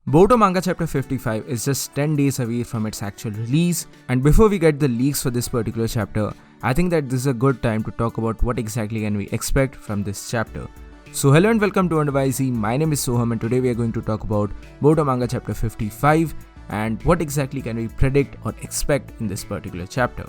Boruto Manga Chapter 55 is just 10 days away from its actual release, and before we get the leaks for this particular chapter, I think that this is a good time to talk about what exactly can we expect from this chapter. So hello and welcome to Undervisey, my name is Soham and today we are going to talk about Boruto Manga Chapter 55 and what exactly can we predict or expect in this particular chapter.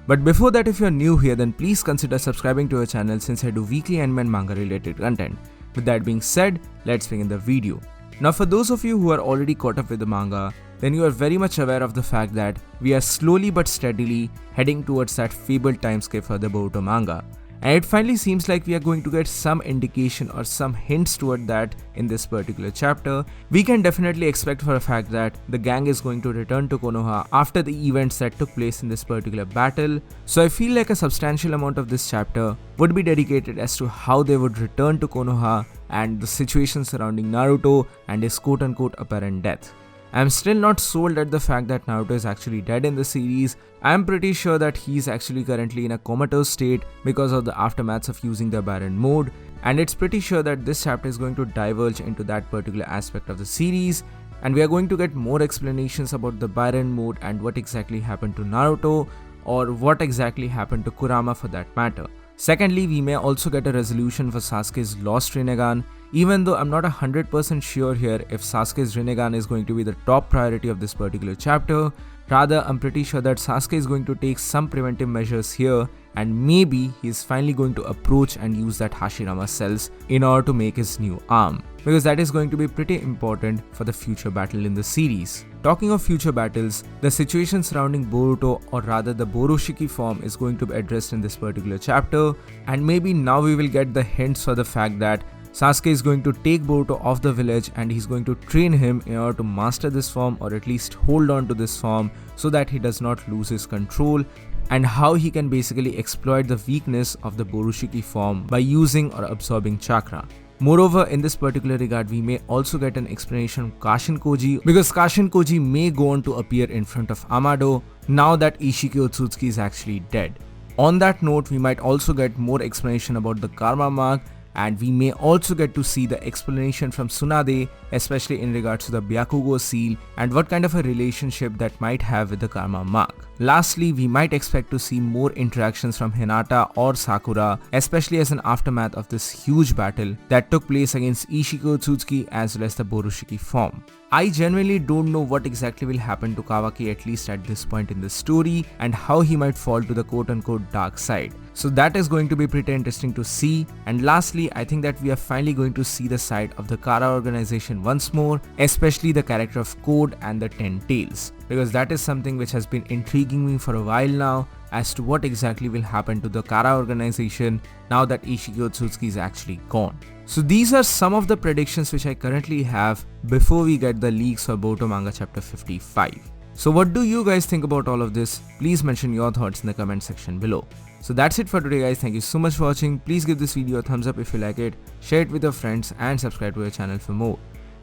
But before that, if you are new here, then please consider subscribing to our channel since I do weekly anime and manga related content. With that being said, let's begin the video. Now for those of you who are already caught up with the manga, then you are very much aware of the fact that we are slowly but steadily heading towards that fabled timescape for the Boruto manga. And it finally seems like we are going to get some indication or some hints toward that in this particular chapter. We can definitely expect for a fact that the gang is going to return to Konoha after the events that took place in this particular battle. So I feel like a substantial amount of this chapter would be dedicated as to how they would return to Konoha and the situation surrounding Naruto and his quote-unquote apparent death. I'm still not sold at the fact that Naruto is actually dead in the series. I'm pretty sure that he's actually currently in a comatose state because of the aftermaths of using the Baron mode, and it's pretty sure that this chapter is going to diverge into that particular aspect of the series, and we are going to get more explanations about the Baron mode and what exactly happened to Naruto, or what exactly happened to Kurama for that matter. Secondly, we may also get a resolution for Sasuke's lost Rinnegan, even though I'm not 100% sure here if Sasuke's Rinnegan is going to be the top priority of this particular chapter. Rather, I'm pretty sure that Sasuke is going to take some preventive measures here, and maybe he's finally going to approach and use that Hashirama cells in order to make his new arm, because that is going to be pretty important for the future battle in the series. Talking of future battles, the situation surrounding Boruto, or rather the Boroshiki form, is going to be addressed in this particular chapter, and maybe now we will get the hints for the fact that Sasuke is going to take Boruto off the village and he's going to train him in order to master this form, or at least hold on to this form so that he does not lose his control, and how he can basically exploit the weakness of the Boroshiki form by using or absorbing chakra. Moreover, in this particular regard, we may also get an explanation of Kashin Koji, because Kashin Koji may go on to appear in front of Amado now that Ishiki Otsutsuki is actually dead. On that note, we might also get more explanation about the Karma Mark, and we may also get to see the explanation from Tsunade, especially in regards to the Byakugo seal and what kind of a relationship that might have with the Karma Mark. Lastly, we might expect to see more interactions from Hinata or Sakura, especially as an aftermath of this huge battle that took place against Ishiki Otsutsuki as well as the Boroshiki form. I genuinely don't know what exactly will happen to Kawaki, at least at this point in the story, and how he might fall to the quote-unquote dark side. So that is going to be pretty interesting to see. And lastly, I think that we are finally going to see the side of the Kara organization once more, especially the character of Code and the 10 Tails, because that is something which has been intriguing me for a while now as to what exactly will happen to the Kara organization now that Ishiki Otsutsuki is actually gone. So these are some of the predictions which I currently have before we get the leaks for Boruto Manga Chapter 55. So what do you guys think about all of this? Please mention your thoughts in the comment section below. So that's it for today guys, thank you so much for watching. Please give this video a thumbs up if you like it, share it with your friends and subscribe to our channel for more.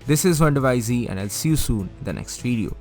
This is Undervisey and I'll see you soon in the next video.